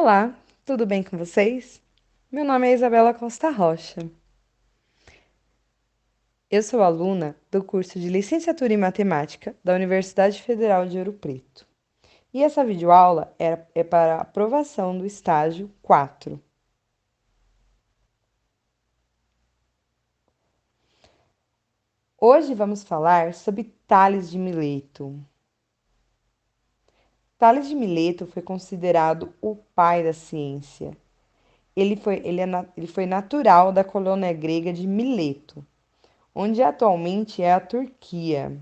Olá, tudo bem com vocês? Meu nome é Isabela Costa Rocha. Eu sou aluna do curso de Licenciatura em Matemática da Universidade Federal de Ouro Preto. E essa videoaula é para a aprovação do estágio 4. Hoje vamos falar sobre Tales de Mileto. Tales de Mileto foi considerado o pai da ciência. Ele foi natural da colônia grega de Mileto, onde atualmente é a Turquia.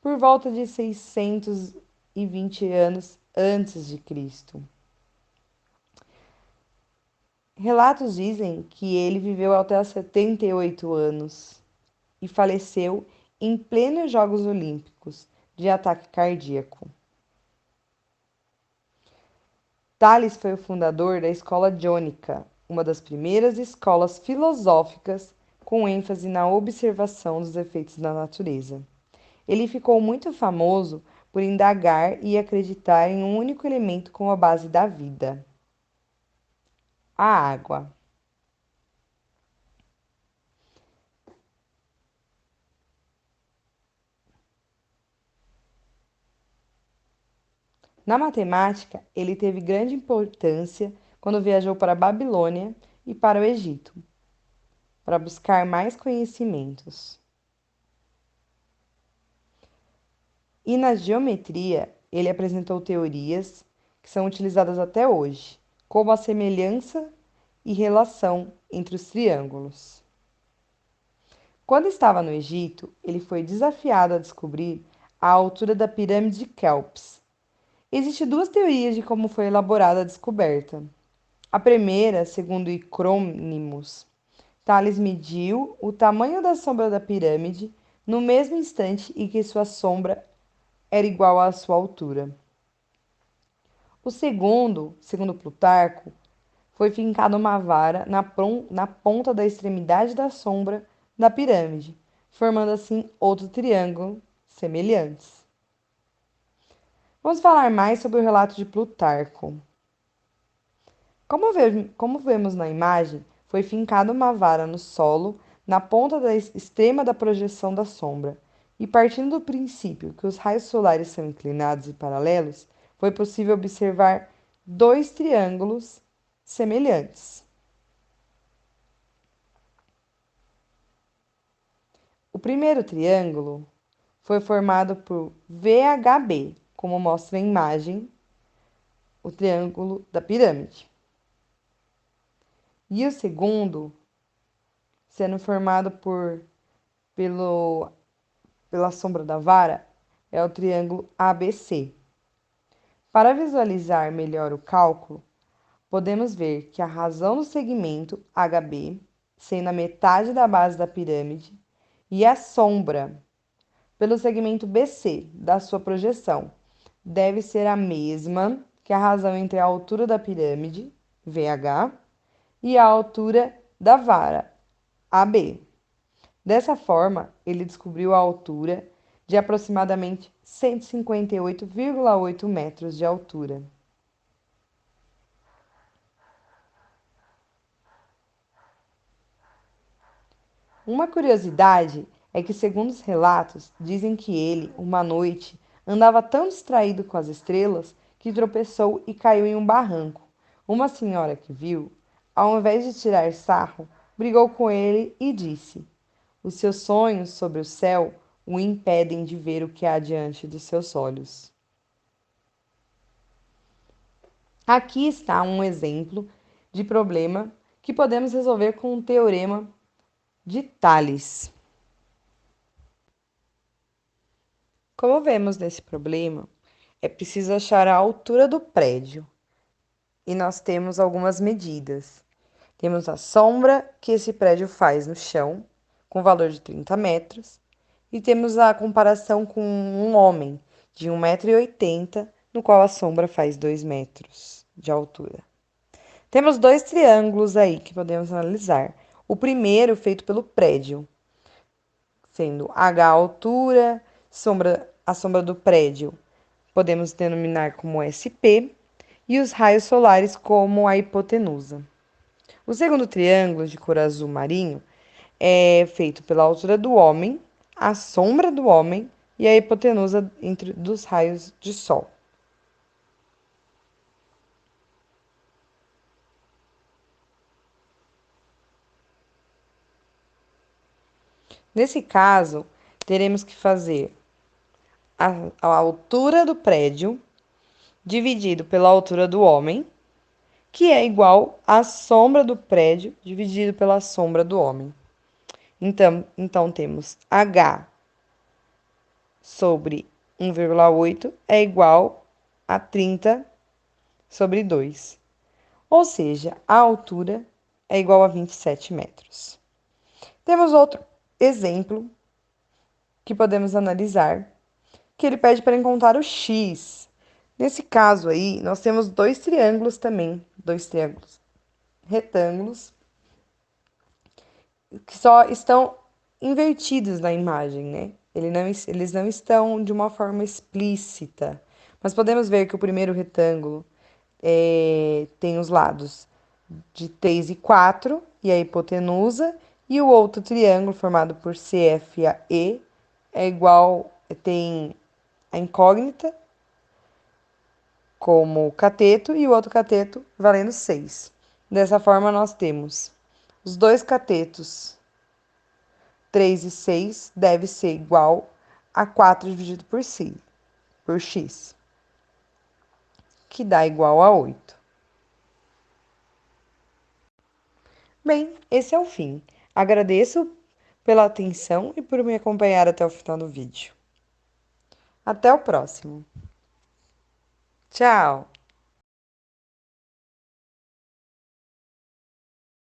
Por volta de 620 anos antes de Cristo. Relatos dizem que ele viveu até os 78 anos e faleceu em plenos Jogos Olímpicos de ataque cardíaco. Tales foi o fundador da Escola Jônica, uma das primeiras escolas filosóficas com ênfase na observação dos efeitos da natureza. Ele ficou muito famoso por indagar e acreditar em um único elemento como a base da vida: a água. Na matemática, ele teve grande importância quando viajou para a Babilônia e para o Egito, para buscar mais conhecimentos. E na geometria, ele apresentou teorias que são utilizadas até hoje, como a semelhança e relação entre os triângulos. Quando estava no Egito, ele foi desafiado a descobrir a altura da pirâmide de Kéops. Existem duas teorias de como foi elaborada a descoberta. A primeira, segundo Hicrônimos, Tales mediu o tamanho da sombra da pirâmide no mesmo instante em que sua sombra era igual à sua altura. O segundo, segundo Plutarco, foi fincada uma vara na ponta da extremidade da sombra da pirâmide, formando assim outro triângulo semelhantes. Vamos falar mais sobre o relato de Plutarco. Como vemos na imagem, foi fincada uma vara no solo, na ponta da extrema da projeção da sombra, e partindo do princípio que os raios solares são inclinados e paralelos, foi possível observar dois triângulos semelhantes. O primeiro triângulo foi formado por VHB, como mostra a imagem, o triângulo da pirâmide. E o segundo, sendo formado pela sombra da vara, é o triângulo ABC. Para visualizar melhor o cálculo, podemos ver que a razão do segmento HB, sendo a metade da base da pirâmide, e a sombra, pelo segmento BC da sua projeção, deve ser a mesma que a razão entre a altura da pirâmide, VH, e a altura da vara, AB. Dessa forma, ele descobriu a altura de aproximadamente 158,8 metros de altura. Uma curiosidade é que, segundo os relatos, dizem que ele, uma noite, andava tão distraído com as estrelas que tropeçou e caiu em um barranco. Uma senhora que viu, ao invés de tirar sarro, brigou com ele e disse: os seus sonhos sobre o céu o impedem de ver o que há diante dos seus olhos. Aqui está um exemplo de problema que podemos resolver com o teorema de Tales. Como vemos nesse problema, é preciso achar a altura do prédio e nós temos algumas medidas. Temos a sombra que esse prédio faz no chão, com valor de 30 metros, e temos a comparação com um homem de 1,80 m, no qual a sombra faz 2 metros de altura. Temos dois triângulos aí que podemos analisar. O primeiro feito pelo prédio, sendo H a altura, a sombra do prédio podemos denominar como SP, e os raios solares, como a hipotenusa. O segundo triângulo, de cor azul marinho, é feito pela altura do homem, a sombra do homem e a hipotenusa entre dos raios de sol. Nesse caso, teremos que fazer a altura do prédio dividido pela altura do homem, que é igual à sombra do prédio dividido pela sombra do homem. Então temos H sobre 1,8 é igual a 30 sobre 2. Ou seja, a altura é igual a 27 metros. Temos outro exemplo que podemos analisar, que ele pede para encontrar o x. Nesse caso aí, nós temos dois triângulos também, dois triângulos retângulos, que só estão invertidos na imagem, né? Eles não estão de uma forma explícita. Mas podemos ver que o primeiro retângulo tem os lados de 3 e 4 e a hipotenusa, e o outro triângulo formado por CF e E é igual, tem a incógnita como cateto e o outro cateto valendo 6. Dessa forma, nós temos os dois catetos 3 e 6 deve ser igual a 4 dividido por x, que dá igual a 8. Bem, esse é o fim. Agradeço pela atenção e por me acompanhar até o final do vídeo. Até o próximo. Tchau!